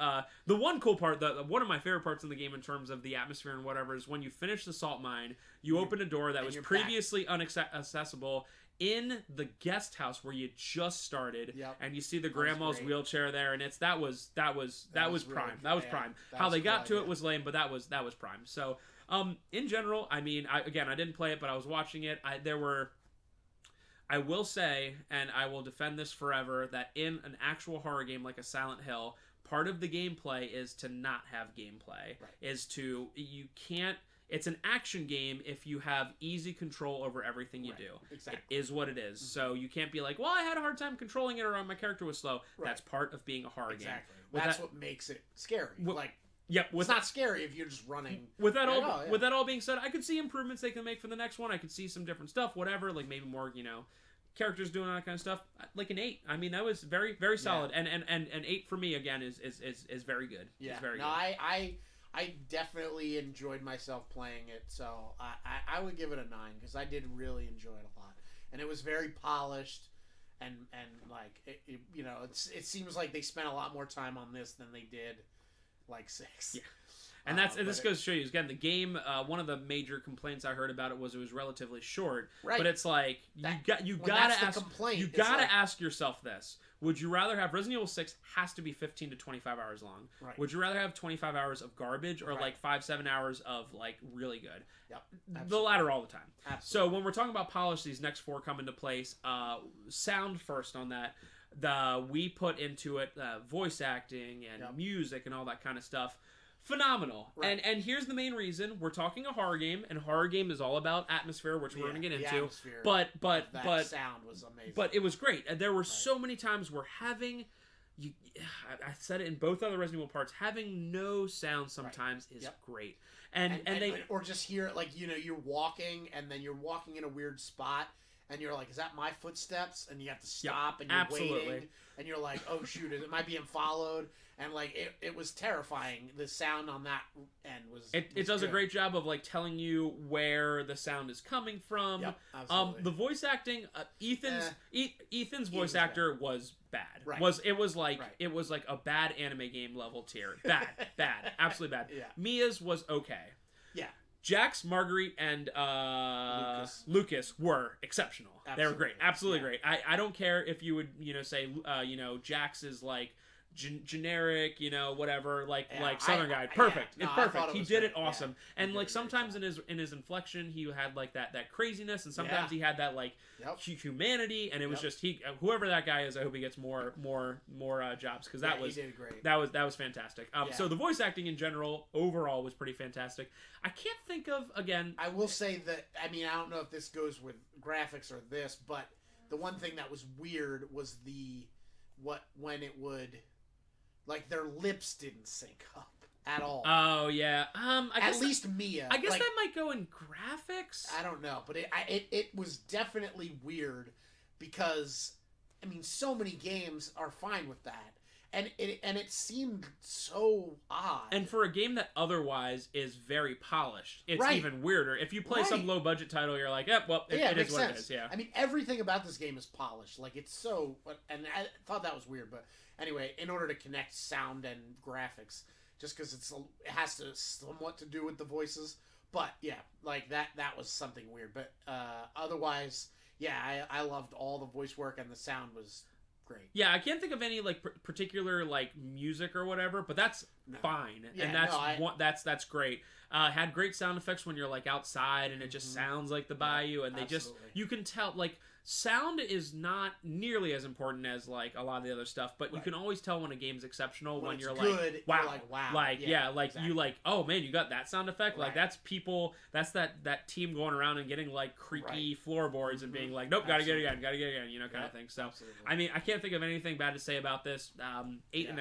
the one cool part, one of my favorite parts in the game in terms of the atmosphere and whatever, is when you finish the salt mine, you open a door that was previously inaccessible, in the guest house where you just started, and you see the grandma's wheelchair there, and that was prime. That was prime. How they got to it was lame, but that was prime. So, in general, I mean, I didn't play it, but I was watching it. I will say, and I will defend this forever, that in an actual horror game like a Silent Hill, part of the gameplay is to not have gameplay. You can't. It's an action game if you have easy control over everything you do. Exactly. It is what it is. So you can't be like, well, I had a hard time controlling it, or my character was slow. That's part of being a horror game. That's what makes it scary. It's not scary if you're just running. With that all being said, I could see improvements they can make for the next one. I could see some different stuff, whatever, like maybe more, you know, characters doing all that kind of stuff. Like an 8. I mean, that was very, very solid. And an 8 for me, again, is very good. Yeah. It's very good. I definitely enjoyed myself playing it, so I would give it a 9, because I did really enjoy it a lot, and it was very polished, and like you know, it seems like they spent a lot more time on this than they did like 6. Yeah. And this goes to show you, again, the game, one of the major complaints I heard about it was relatively short. But it's like, you gotta ask yourself this. Would you rather have Resident Evil 6 has to be 15 to 25 hours long? Would you rather have 25 hours of garbage, or like 5-7 hours of, like, really good? The latter all the time. So when we're talking about polish, these next 4 come into place. Sound first on that. We put into it voice acting and music and all that kind of stuff. phenomenal. Right. And here's the main reason: we're talking a horror game, and horror game is all about atmosphere, which we're going to get into. But that sound was amazing. But it was great. And there were so many times where having I said it in both other Resident Evil parts, having no sound sometimes is great. And they or just hear it, like, you know, you're walking and then you're walking in a weird spot and you're like, is that my footsteps? And you have to stop and you're waiting and you're like, oh shoot, it might be followed. And like it was terrifying. The sound on that end was it does a great job of like telling you where the sound is coming from. Yep, absolutely. The voice acting, Ethan's voice actor was bad. Right. It was like a bad anime game level tier. Bad, absolutely bad. Yeah. Mia's was okay. Yeah. Jax, Marguerite, and Lucas were exceptional. Absolutely. They were great. Absolutely great. I don't care if you would, say, Jax is like generic, whatever, like Southern guy. Perfect. It's perfect. He did it awesome. Yeah. And like sometimes in his inflection, he had like that craziness, and sometimes he had that like humanity, and it was just whoever that guy is. I hope he gets more jobs, because he did great. That was fantastic. So the voice acting in general overall was pretty fantastic. I can't think of again. I will say that I don't know if this goes with graphics or this, but the one thing that was weird was when it would. Like, their lips didn't sync up at all. Oh, yeah. At least Mia. I guess that might go in graphics. I don't know. But it was definitely weird because, so many games are fine with that. And it seemed so odd. And for a game that otherwise is very polished, it's even weirder. If you play some low-budget title, you're like, it is what it is. Yeah. Everything about this game is polished. Like, it's so... And I thought that was weird, but... Anyway, in order to connect sound and graphics, just because it has to somewhat to do with the voices, but yeah, like that was something weird. But otherwise, yeah, I loved all the voice work, and the sound was great. Yeah, I can't think of any like particular like music or whatever, but that's fine, and that's great. Had great sound effects when you're like outside, and it just sounds like the bayou, and you can tell like. Sound is not nearly as important as like a lot of the other stuff, but you can always tell when a game's exceptional when you're good, like, wow, you're like, wow, exactly. You like, oh man, you got that sound effect. Like that's people, that's that team going around and getting like creaky floorboards and being like, nope, gotta get it again, kind of thing. So I can't think of anything bad to say about this. 8.5,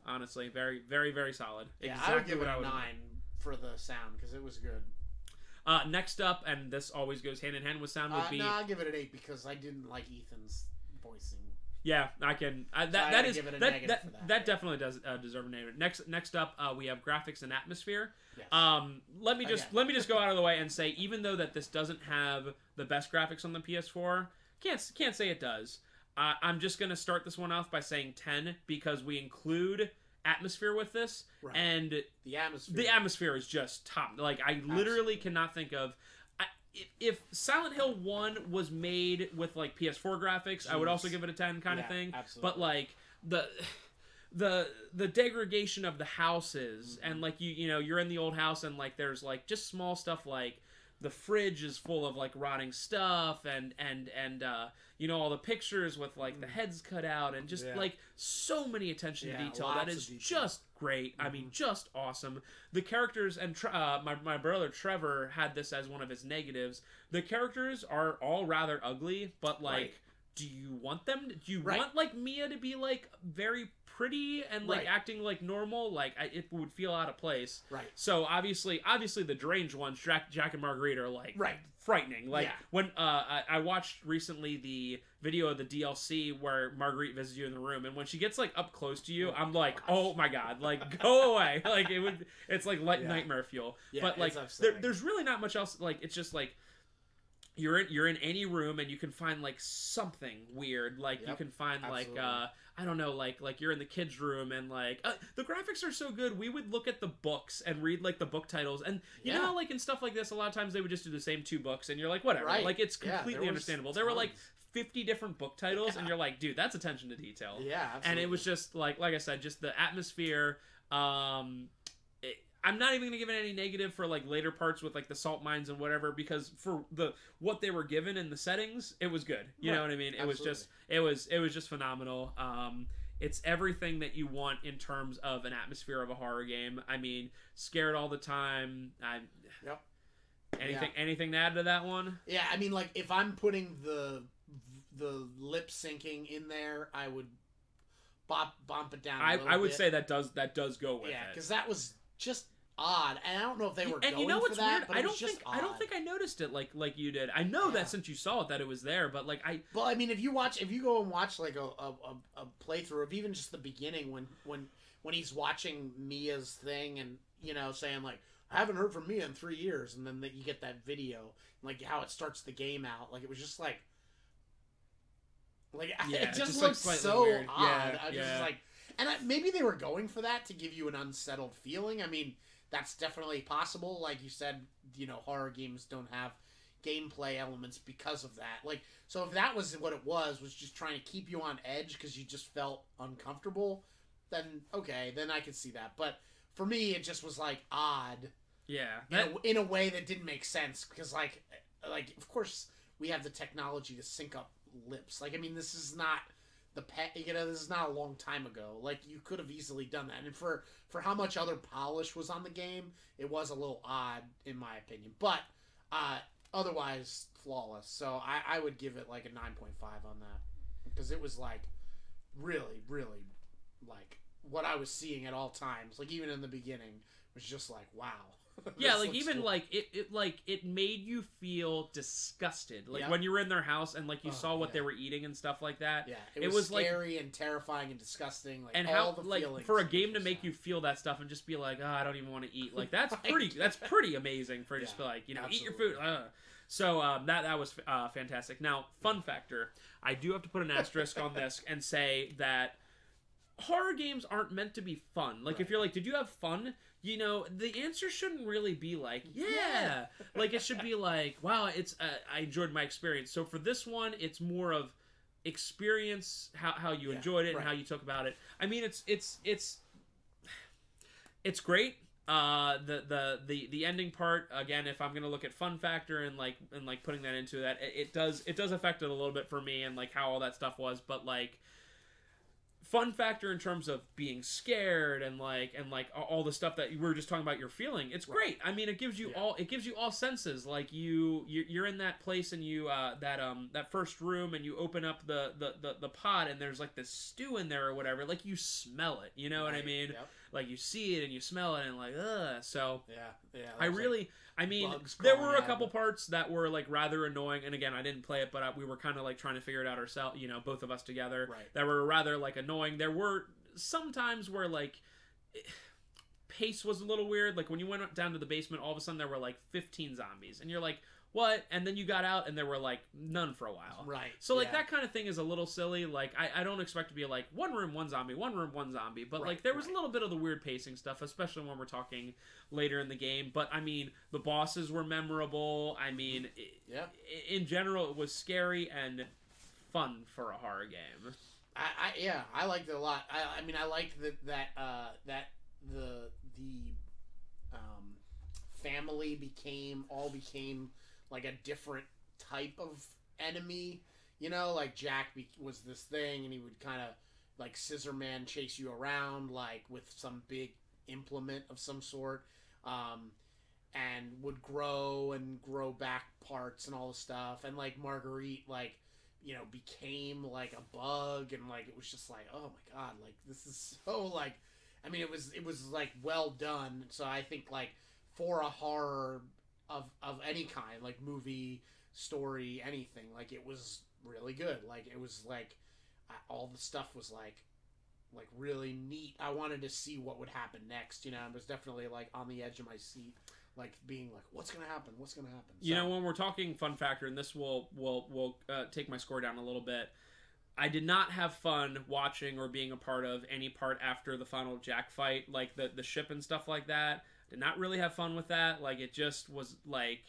honestly, very, very, very solid. Yeah, exactly. I would give it a 9 for the sound because it was good. Next up, and this always goes hand in hand with sound, would be... No, I'll give it an 8 because I didn't like Ethan's voicing. Yeah, I can... that definitely does deserve a name. Next up, we have graphics and atmosphere. Yes. Let me just go out of the way and say, even though that this doesn't have the best graphics on the PS4, can't say it does. I'm just going to start this one off by saying 10 because we include... atmosphere with this, and the atmosphere is just top. Like I literally cannot think of if Silent Hill 1 was made with like PS4 graphics, I would also give it a 10 kind of thing. Absolutely. But like the degradation of the houses and like you're in the old house and like there's like just small stuff like the fridge is full of like rotting stuff and all the pictures with like the heads cut out and just like so many attention to detail that is just great. Just awesome. The characters and my brother Trevor had this as one of his negatives. The characters are all rather ugly, but like do you want them? Do you want like Mia to be like very pretty and like acting like normal? Like it would feel out of place. Right. So obviously the deranged ones, Jack and Marguerite, are like frightening. Like when I watched recently the video of the DLC where Marguerite visits you in the room, and when she gets like up close to you, I'm like, oh my god, like go away. Like it's like nightmare fuel. Yeah, but like there's really not much else. Like it's just like. You're in any room and you can find like something weird. Like you can find like I don't know, like you're in the kids' room and like the graphics are so good. We would look at the books and read like the book titles, and you know, like in stuff like this, a lot of times they would just do the same 2 books, and you're like, whatever. Like it's completely understandable. There were like 50 different book titles, and you're like, dude, that's attention to detail. Yeah, absolutely. And it was just like I said, just the atmosphere. I'm not even gonna give it any negative for like later parts with like the salt mines and whatever, because for what they were given in the settings, it was good. You know what I mean? It was just phenomenal. It's everything that you want in terms of an atmosphere of a horror game. I mean, scared all the time. Yep. Anything to add to that one? Yeah, I mean, like, if I'm putting the lip syncing in there, I would bump it down. I would say that does go with it. Yeah, because that was just odd, and I don't know if they were and going you know for what's that. Weird? But I don't think I noticed it like you did. I know that since you saw it that it was there, but like Well, I mean, if you go and watch like a playthrough of even just the beginning when he's watching Mia's thing and saying like, I haven't heard from Mia in 3 years, and then you get that video, like how it starts the game out, like it was just like it just looks like so weird. odd. I just like, and maybe they were going for that to give you an unsettled feeling. I mean, that's definitely possible. Like you said, horror games don't have gameplay elements because of that. Like, so if that was what it was just trying to keep you on edge because you just felt uncomfortable, then okay, then I could see that. But for me, it just was like odd. Yeah. In a way that didn't make sense because like of course we have the technology to sync up lips. Like, I mean, this is not this is not a long time ago. Like, you could have easily done that. And for how much other polish was on the game, it was a little odd in my opinion. But otherwise flawless. So I would give it like a 9.5 on that because it was like really, really like what I was seeing at all times. Like, even in the beginning was just like, wow. Yeah, like even cool. Like it made you feel disgusted. Like when you were in their house and like you saw what they were eating and stuff like that. Yeah, it was scary and terrifying and disgusting. Like, and all the feelings for a game to make you feel that stuff and just be like, oh, I don't even want to eat. Like that's pretty amazing for just be like, absolutely. Eat your food. So that was fantastic. Now, fun factor, I do have to put an asterisk on this and say that horror games aren't meant to be fun. Like, if you're like, did you have fun? The answer shouldn't really be like, yeah. Like, it should be like, wow, I enjoyed my experience. So for this one, it's more of experience, how you enjoyed it and how you talk about it. I mean, it's great. The ending part, again, if I'm gonna look at fun factor and putting that into that, it does affect it a little bit for me and like how all that stuff was, but like fun factor in terms of being scared and all the stuff that you were just talking about, you're feeling, it's great. I mean, it gives you all senses. Like you're in that place and you that first room and you open up the pot and there's like this stew in there or whatever. Like, you smell it, you know what I mean? Yep. Like, you see it and you smell it and like, ugh. So I mean, there were a couple parts that were like rather annoying, and again, I didn't play it, but we were kind of like trying to figure it out ourselves, both of us together. Right. That were rather like annoying. There were some times where like pace was a little weird. Like, when you went down to the basement, all of a sudden there were like 15 zombies, and you're like, what? And then you got out and there were like none for a while. Right. So like that kind of thing is a little silly. Like, I don't expect to be like one room, one zombie, one room, one zombie. But like there was a little bit of the weird pacing stuff, especially when we're talking later in the game. But I mean, the bosses were memorable. I mean, in general, it was scary and fun for a horror game. I liked it a lot. I mean, I liked that the family became like a different type of enemy, like Jack was this thing, and he would kind of like Scissor Man chase you around like with some big implement of some sort, and would grow back parts and all the stuff, and like Marguerite became like a bug, and like it was just like, oh my god, like this is so like, I mean, it was like well done. So I think like for a horror of any kind, like movie, story, anything, like it was really good. Like, it was like all the stuff was like really neat. I wanted to see what would happen next. I was definitely like on the edge of my seat, like being like, what's gonna happen? So, when we're talking fun factor, and this will take my score down a little bit, I did not have fun watching or being a part of any part after the final Jack fight, like the ship and stuff like that. Did not really have fun with that. Like, it just was like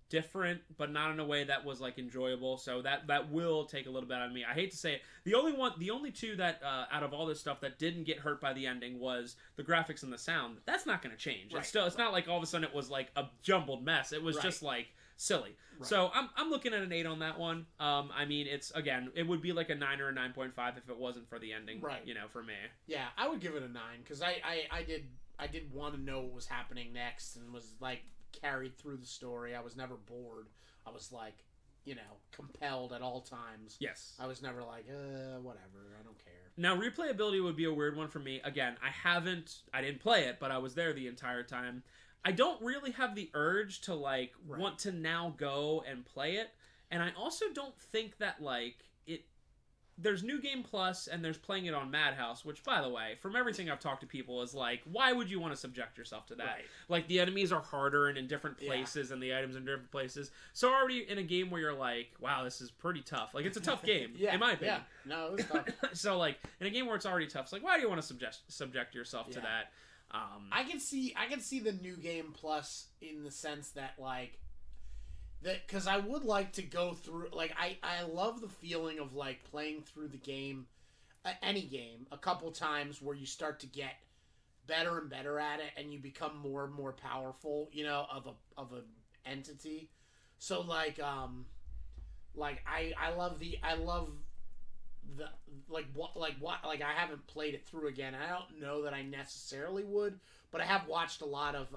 different, but not in a way that was like enjoyable. So that will take a little bit out of me. I hate to say it. The only two that out of all this stuff that didn't get hurt by the ending was the graphics and the sound. That's not going to change. Right. It's not like all of a sudden it was like a jumbled mess. It was just like silly. Right. So I'm looking at an 8 on that one. I mean, it's, again, it would be like a 9 or a 9.5 if it wasn't for the ending. Right. You know, for me. Yeah, I would give it a 9 because I did want to know what was happening next and was like carried through the story. I was never bored. I was like, you know, compelled at all times. Yes. I was never like, whatever, I don't care. Now, replayability would be a weird one for me. Again, I didn't play it, but I was there the entire time. I don't really have the urge to, like, want to now go and play it. And I also don't think that, like, there's New Game Plus and there's playing it on Madhouse, which, by the way, from everything I've talked to people, is like, why would you want to subject yourself to that? Right. Like, the enemies are harder and in different places, and the items in different places. So already in a game where you're like, wow, this is pretty tough. Like, it's a tough game, in my opinion. Yeah, no, it was tough. So, like, in a game where it's already tough, it's like, why do you want to subject yourself to that? I can see the New Game Plus in the sense that, like, because I would like to go through, like, I love the feeling of, like, playing through the game, any game, a couple times where you start to get better and better at it, and you become more and more powerful, you know, of a entity. So, like, I love the I haven't played it through again. I don't know that I necessarily would, but I have watched a lot of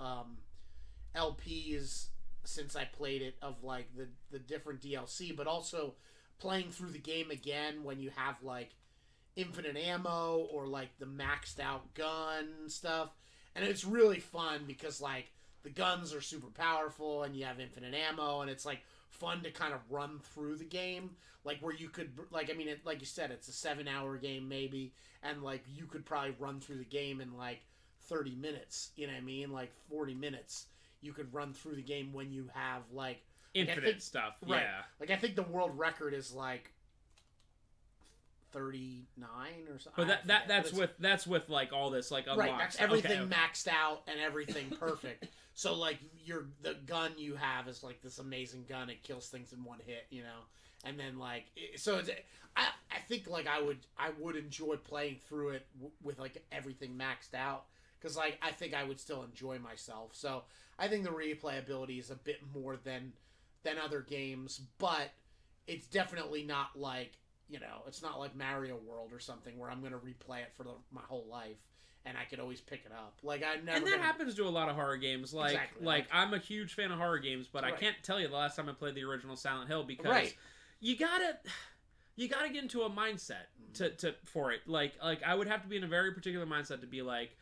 LPs since I played it of, like, the different DLC, but also playing through the game again when you have, like, infinite ammo or, like, the maxed out gun stuff. And it's really fun because, like, the guns are super powerful and you have infinite ammo, and it's, like, fun to kind of run through the game, like, where you could, like, I mean, like you said, it's a 7-hour game maybe, and, like, you could probably run through the game in, like, 30 minutes, you know what I mean, like 40 minutes. You could run through the game when you have, like, infinite stuff. Right. Yeah. Like, I think the world record is, like, 39 or something. But that's with like all this, like, unlocks. Right, that's everything maxed out and everything perfect. So, like, the gun you have is, like, this amazing gun. It kills things in one hit, you know. And then, like, so it's, I think, like, I would enjoy playing through it with, like, everything maxed out, because, like, I think I would still enjoy myself. So I think the replayability is a bit more than other games, but it's definitely not like, you know, it's not like Mario World or something where I'm going to replay it for my whole life and I could always pick it up. Like, I'm never. And that happens to a lot of horror games. Like, exactly. Like, I'm a huge fan of horror games, but I can't tell you the last time I played the original Silent Hill, because you gotta get into a mindset for it. Like I would have to be in a very particular mindset to be like,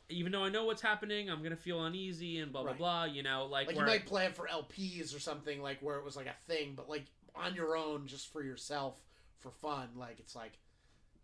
even though I know what's happening, I'm gonna feel uneasy and blah blah blah. You know, like you might play it for LPs or something, like where it was like a thing, but like on your own, just for yourself, for fun. Like, it's like,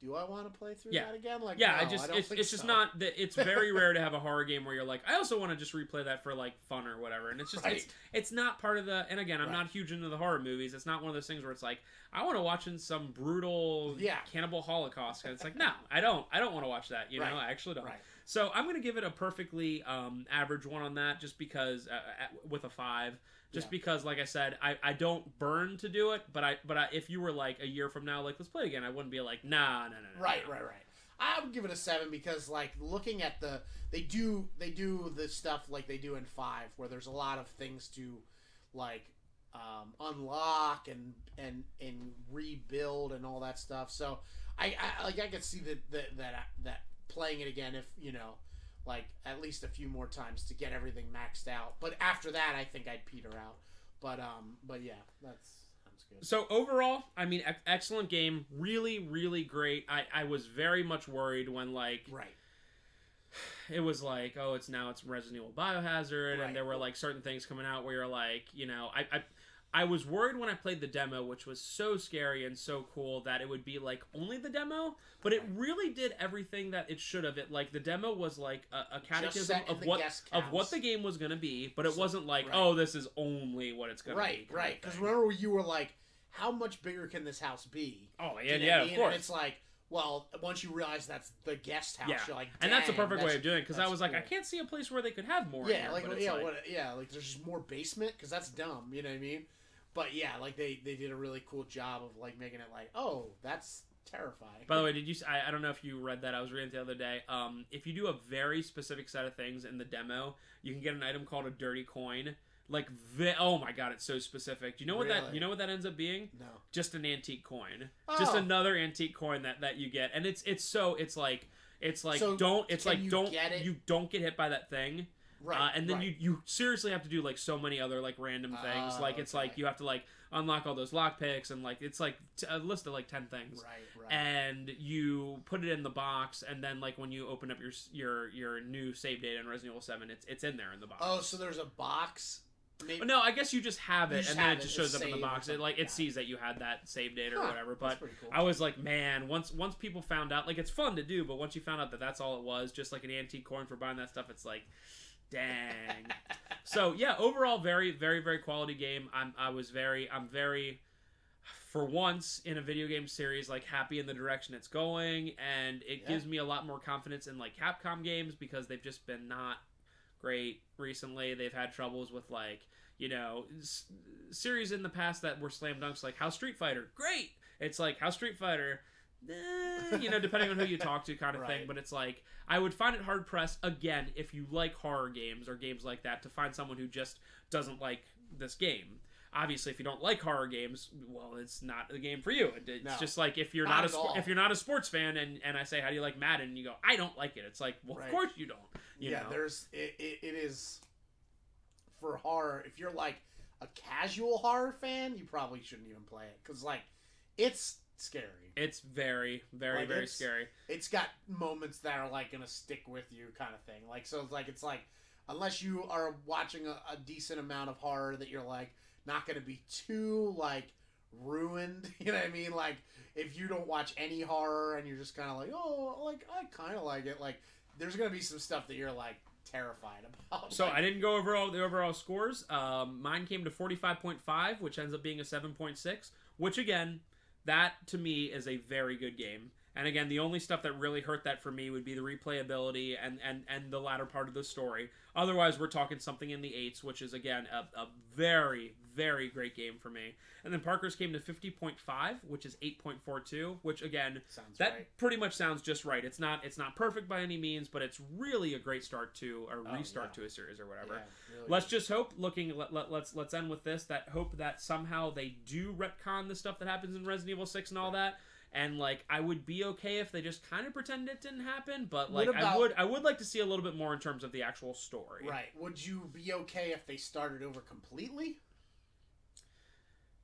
do I want to play through that again? Like, yeah, no, it's just not that. It's very rare to have a horror game where you're like, I also want to just replay that for, like, fun or whatever. And it's just it's not part of the. And again, I'm not huge into the horror movies. It's not one of those things where it's like, I want to watch in some brutal cannibal holocaust. And it's like, no, I don't want to watch that. You know, I actually don't. Right. So I'm going to give it a perfectly average one on that, just because with a 5. Just because, like I said, I don't burn to do it, but if you were like a year from now, like, let's play again, I wouldn't be like, nah. Right. I would give it a 7 because, like, looking at they do the stuff like they do in 5, where there's a lot of things to, like, unlock and rebuild and all that stuff. So I could see that playing it again, if, you know, like, at least a few more times to get everything maxed out. But after that, I think I'd peter out. But yeah, sounds good. So overall, I mean, excellent game. Really, really great. I was very much worried when, like, it was like, oh, it's Resident Evil Biohazard, and there were, like, certain things coming out where you're like, you know, I was worried when I played the demo, which was so scary and so cool, that it would be, like, only the demo, but it really did everything that it should have. It, like, the demo was like a catechism of what the game was going to be, but it wasn't like, oh, this is only what it's going to be. Right. Because remember, you were like, how much bigger can this house be? Oh, yeah, of course. And it's like, well, once you realize that's the guest house, you're like, and that's the perfect way of doing it, because I was like, I can't see a place where they could have more. Like there's just more basement, because that's dumb, you know what I mean? But yeah, like, they did a really cool job of, like, making it like, oh, that's terrifying. By the way, I don't know if you read that. I was reading it the other day. If you do a very specific set of things in the demo, you can get an item called a dirty coin. Like, oh my god, it's so specific. Do you know what Really? what that ends up being? No. Just an antique coin. Oh. Just another antique coin that you get, and it's so So don't get it? you don't get hit by that thing. Right. And then right. you seriously have to do like so many other like random things. Like it's okay. like you have to like unlock all those lockpicks and like it's like a list of like 10 things. Right. And you put it in the box, and then like when you open up your new save data in Resident Evil 7, it's in there in the box. Oh, so there's a box. Maybe... No, I guess you just have it, and then it just shows up in the box. It like it yeah. sees that you had that save data or whatever. But cool. I was like, man, once people found out, like it's fun to do, but once you found out that that's all it was, just like an antique coin for buying that stuff, it's like, dang. So yeah, overall, very very very quality game. I'm very, for once in a video game series, like happy in the direction it's going, and it gives me a lot more confidence in like Capcom games because they've just been not great recently. They've had troubles with like, you know, series in the past that were slam dunks, like House Street Fighter, great. It's like House Street Fighter, you know, depending on who you talk to, kind of thing. But it's like I would find it hard pressed again if you like horror games or games like that to find someone who just doesn't like this game. Obviously, if you don't like horror games, well, it's not the game for you. It's just like if you're not a sports fan, and I say, how do you like Madden? And you go, I don't like it. It's like, well, of course you don't. You know? It is for horror. If you're like a casual horror fan, you probably shouldn't even play it because like it's scary. It's very, very, very scary. It's got moments that are like gonna stick with you, kind of thing. Like so, it's like unless you are watching a decent amount of horror that you're like not gonna be too like ruined. You know what I mean? Like if you don't watch any horror and you're just kind of like, oh, like I kind of like it. Like there's gonna be some stuff that you're like terrified about. So like, I didn't go over the overall scores. Mine came to 45.5, which ends up being a 7.6. Which again, that to me is a very good game. And again, the only stuff that really hurt that for me would be the replayability and the latter part of the story. Otherwise, we're talking something in the 8s, which is, again, a very, very great game for me. And then Parker's came to 50.5, which is 8.42, which, again, pretty much sounds just right. It's not perfect by any means, but it's really a great start to, or restart to a series or whatever. Yeah, really let's just hope, let's end with this, hope that somehow they do retcon the stuff that happens in Resident Evil 6 and all that. And like I would be okay if they just kind of pretend it didn't happen, but like I would like to see a little bit more in terms of the actual story. Right. Would you be okay if they started over completely?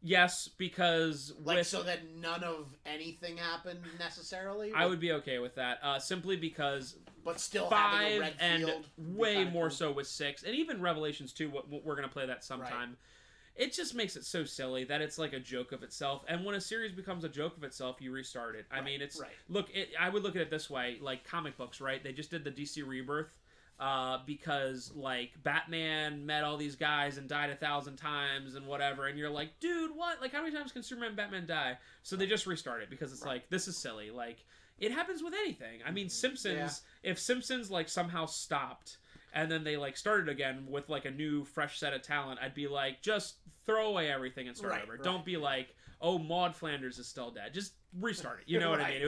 Yes, because so that none of anything happened necessarily. I would be okay with that, simply because. But still 5 having a red field and way more so with 6, and even Revelations 2. We're gonna play that sometime. Right. It just makes it so silly that it's like a joke of itself. And when a series becomes a joke of itself, you restart it. I mean, it's I would look at it this way, like comic books, right? They just did the DC Rebirth because like Batman met all these guys and died 1,000 times and whatever, and you're like, dude, what? Like, how many times can Superman and Batman die? So they just restart it because it's like, this is silly. Like, it happens with anything. I mean, Simpsons. If Simpsons like somehow stopped and then they like started again with like a new fresh set of talent, I'd be like, just throw away everything and start over. Don't be like, oh, Maude Flanders is still dead. Just restart it. You know what I mean?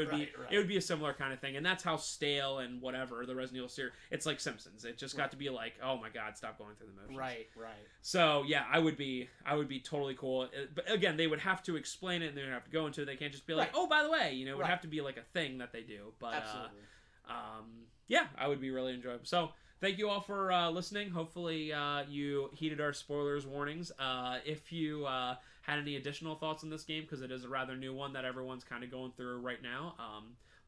It would be a similar kind of thing. And that's how stale and whatever the Resident Evil series. It's like Simpsons. It just got to be like, oh my god, stop going through the motions. Right. So yeah, I would be totally cool. But again, they would have to explain it and they would have to go into it. They can't just be like, oh, by the way, you know, it would have to be like a thing that they do. But yeah, I would be really enjoyable. So thank you all for listening. Hopefully you heeded our spoilers warnings. If you had any additional thoughts on this game, because it is a rather new one that everyone's kind of going through right now,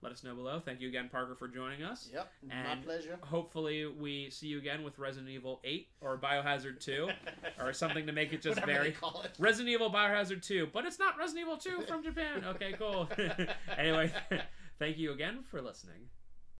let us know below. Thank you again, Parker, for joining us. Yep, my pleasure. Hopefully we see you again with Resident Evil 8 or Biohazard 2 or something to make it just very... Resident Evil Biohazard 2, but it's not Resident Evil 2 from Japan. Okay, cool. Anyway, thank you again for listening.